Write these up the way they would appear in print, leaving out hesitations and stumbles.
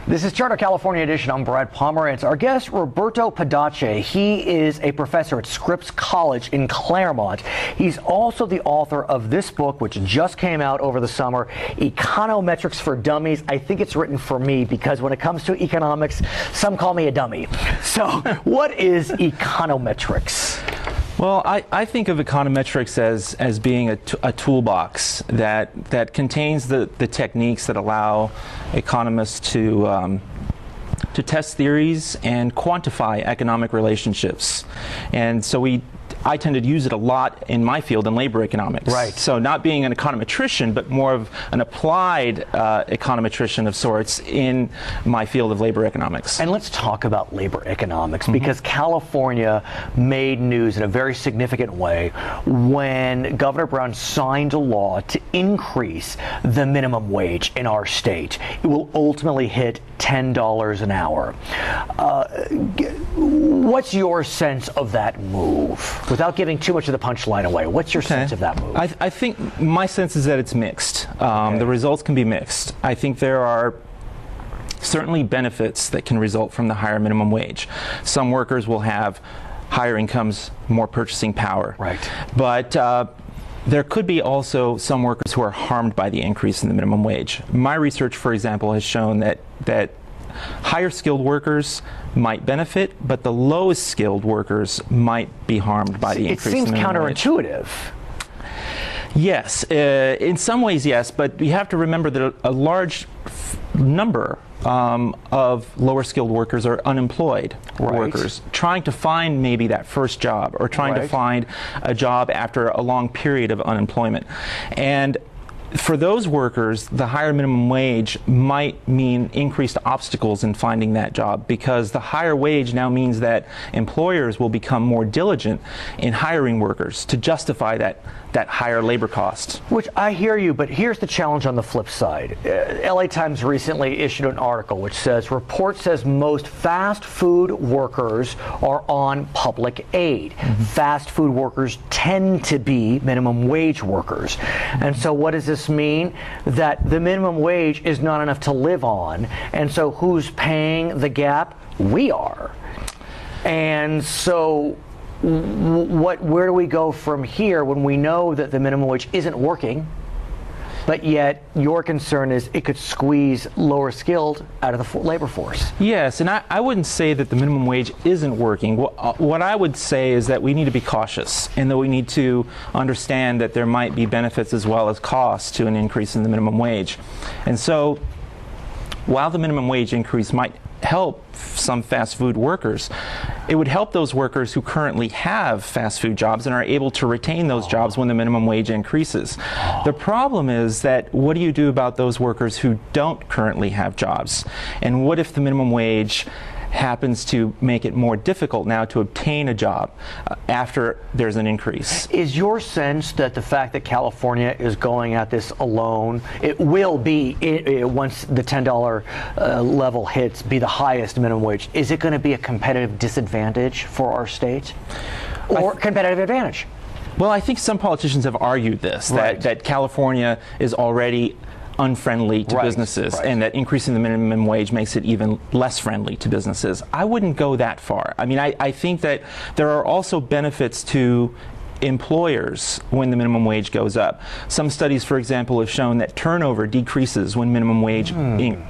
This is Charter California Edition. I'm Brad Pomerance. Our guest, Roberto Pedace. He is a professor at Scripps College in Claremont. He's also the author of this book, which just came out over the summer, Econometrics for Dummies. I think it's written for me because when it comes to economics, some call me a dummy. So what is econometrics? Well, I think of econometrics as being a toolbox that contains the techniques that allow economists to test theories and quantify economic relationships. And so I tend to use it a lot in my field in labor economics. Right. So not being an econometrician, but more of an applied econometrician of sorts in my field of labor economics. And let's talk about labor economics, because California made news in a very significant way when Governor Brown signed a law to increase the minimum wage in our state. It will ultimately hit $10 an hour. What's your sense of that move? Without giving too much of the punchline away, what's your sense of that move? I think my sense is that it's mixed. The results can be mixed. I think there are certainly benefits that can result from the higher minimum wage. Some workers will have higher incomes, more purchasing power. Right. But there could be also some workers who are harmed by the increase in the minimum wage. My research, for example, has shown that higher skilled workers might benefit, but the lowest skilled workers might be harmed by the increase in the minimum wage. It seems counterintuitive. Yes, in some ways, yes, but you have to remember that a large number of lower skilled workers are unemployed workers trying to find maybe that first job or trying to find a job after a long period of unemployment. And for those workers, the higher minimum wage might mean increased obstacles in finding that job, because the higher wage now means that employers will become more diligent in hiring workers to justify that higher labor cost. Which I hear you, but here's the challenge on the flip side. LA Times recently issued an article which says, report says most fast food workers are on public aid. Fast food workers tend to be minimum wage workers. And so what does this mean? That the minimum wage is not enough to live on. And so who's paying the gap? We are. And so where do we go from here when we know that the minimum wage isn't working, but yet your concern is it could squeeze lower skilled out of the labor force? Yes, and I wouldn't say that the minimum wage isn't working. What I would say is that we need to be cautious, and that we need to understand that there might be benefits as well as costs to an increase in the minimum wage. And so while the minimum wage increase might help some fast food workers, it would help those workers who currently have fast food jobs and are able to retain those jobs when the minimum wage increases. The problem is that what do you do about those workers who don't currently have jobs? And what if the minimum wage happens to make it more difficult now to obtain a job after there's an increase? Is your sense that the fact that California is going at this alone, it will be, once the $10 level hits, be the highest minimum wage? Is it going to be a competitive disadvantage for our state, or competitive advantage? Well, I think some politicians have argued this, that California is already unfriendly to businesses, and that increasing the minimum wage makes it even less friendly to businesses. I wouldn't go that far. I mean, I think that there are also benefits to employers when the minimum wage goes up. Some studies, for example, have shown that turnover decreases when minimum wage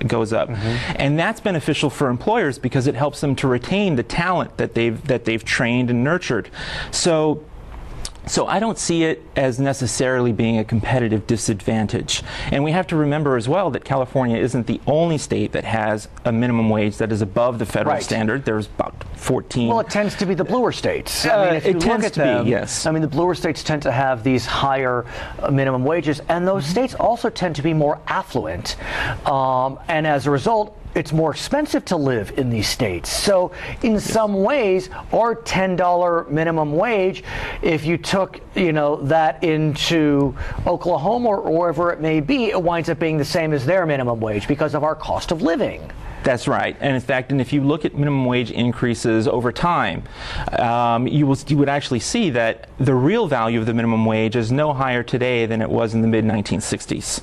goes up. And that's beneficial for employers because it helps them to retain the talent that they've trained and nurtured. So I don't see it as necessarily being a competitive disadvantage. And we have to remember as well that California isn't the only state that has a minimum wage that is above the federal standard. There's about 14. Well, it tends to be the bluer states. I mean, if you look at them, yes. I mean, the bluer states tend to have these higher minimum wages, and those states also tend to be more affluent. And as a result, it's more expensive to live in these states. So in some ways, our $10 minimum wage, if you took, that into Oklahoma or wherever it may be, it winds up being the same as their minimum wage because of our cost of living. That's right. And in fact, if you look at minimum wage increases over time, you would actually see that the real value of the minimum wage is no higher today than it was in the mid-1960s.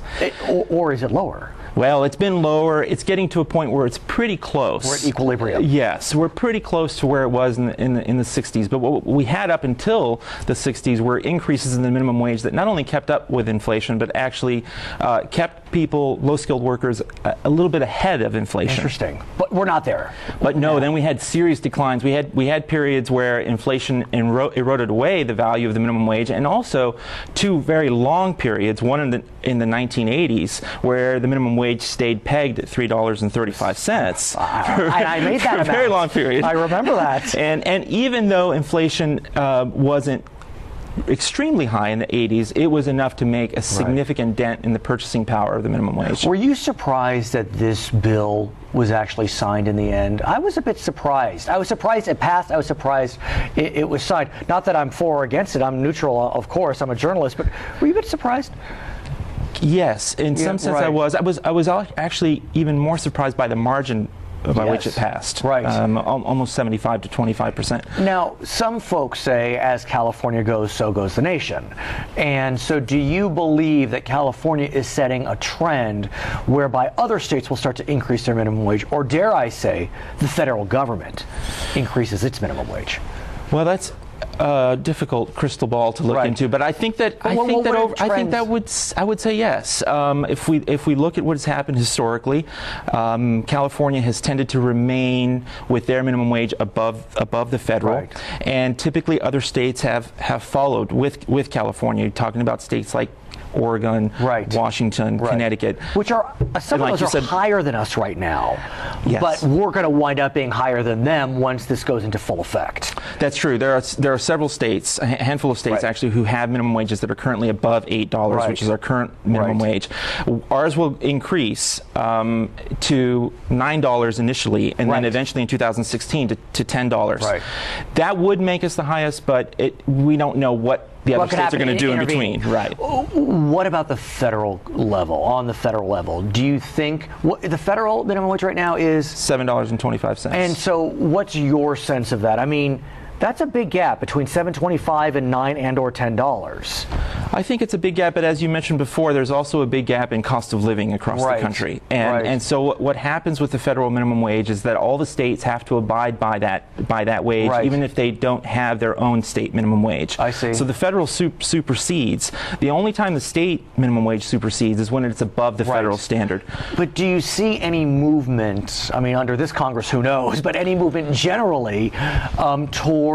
Or is it lower? Well, it's been lower. It's getting to a point where it's pretty close. We're at equilibrium. Yes, we're pretty close to where it was in the 60s. But what we had up until the 60s were increases in the minimum wage that not only kept up with inflation, but actually kept people, low-skilled workers, a little bit ahead of inflation. Interesting. But we're not there. But no, then we had serious declines. We had periods where inflation eroded away the value of the minimum wage, and also two very long periods, one in the 1980s, where the minimum wage stayed pegged at $3.35. I made that for a very long period. I remember that. And even though inflation wasn't extremely high in the 80s, it was enough to make a significant dent in the purchasing power of the minimum wage. Were you surprised that this bill was actually signed in the end? I was a bit surprised. I was surprised it passed. I was surprised it was signed. Not that I'm for or against it. I'm neutral, of course. I'm a journalist. But were you a bit surprised? Yes, in some sense I was. I was actually even more surprised by the margin by which it passed. Right. Almost 75 to 25%. Now, some folks say, as California goes, so goes the nation. And so do you believe that California is setting a trend whereby other states will start to increase their minimum wage, or dare I say, the federal government increases its minimum wage? Well, that's a difficult crystal ball to look into, but I think that I would say yes. If we look at what has happened historically, California has tended to remain with their minimum wage above the federal, and typically other states have followed with California. You're talking about states like Oregon, Washington, Connecticut, which are some of those are higher than us right now. Yes. But we're going to wind up being higher than them once this goes into full effect. That's true. There are several states, a handful of states actually, who have minimum wages that are currently above $8, which is our current minimum wage. Ours will increase to $9 initially, and then eventually in 2016 to $10. That would make us the highest, but we don't know what the other states are going to do in between. What about the federal level? On the federal level, do you think the federal minimum wage right now is $7.25? And so, what's your sense of that? I mean, that's a big gap between $7.25 and $9 and/or $10. I think it's a big gap, but as you mentioned before, there's also a big gap in cost of living across the country. And so what happens with the federal minimum wage is that all the states have to abide by that wage, even if they don't have their own state minimum wage. I see. So the federal supersedes. The only time the state minimum wage supersedes is when it's above the federal standard. But do you see any movement, I mean, under this Congress, who knows, but any movement generally towards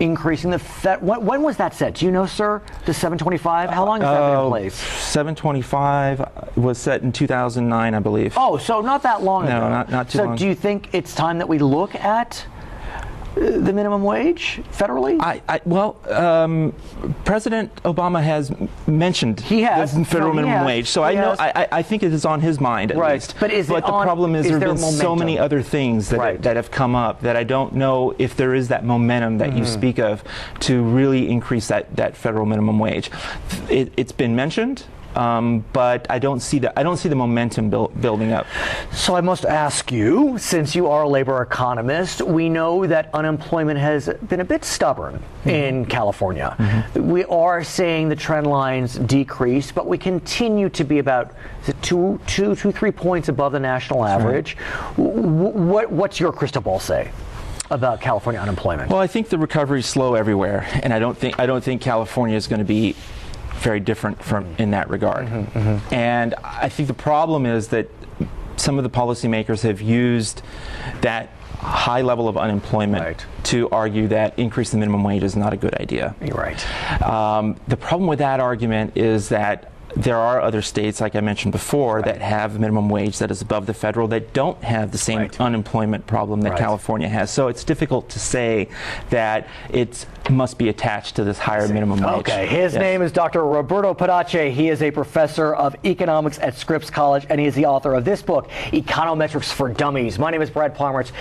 increasing the when was that set? Do you know, sir? The 725? How long has that been in place? 725 was set in 2009, I believe. Oh, so not that long ago. No, not too long. So do you think it's time that we look at the minimum wage federally? President Obama has mentioned the federal minimum wage, so I think it is on his mind at least. But the problem is there have been so many other things that have come up that I don't know if there is that momentum that you speak of to really increase that federal minimum wage. It's been mentioned. But I don't see the momentum building up. So I must ask you, since you are a labor economist, we know that unemployment has been a bit stubborn in California. We are seeing the trend lines decrease, but we continue to be about 3 points above the national average. What's your crystal ball say about California unemployment? Well, I think the recovery is slow everywhere, and I don't think California is going to be very different in that regard. And I think the problem is that some of the policymakers have used that high level of unemployment to argue that increasing the minimum wage is not a good idea. You're right. The problem with that argument is that there are other states, like I mentioned before, that have a minimum wage that is above the federal that don't have the same unemployment problem that California has. So it's difficult to say that it must be attached to this higher minimum wage. Okay, his name is Dr. Roberto Pedace. He is a professor of economics at Scripps College, and he is the author of this book, Econometrics for Dummies. My name is Brad Pomerance.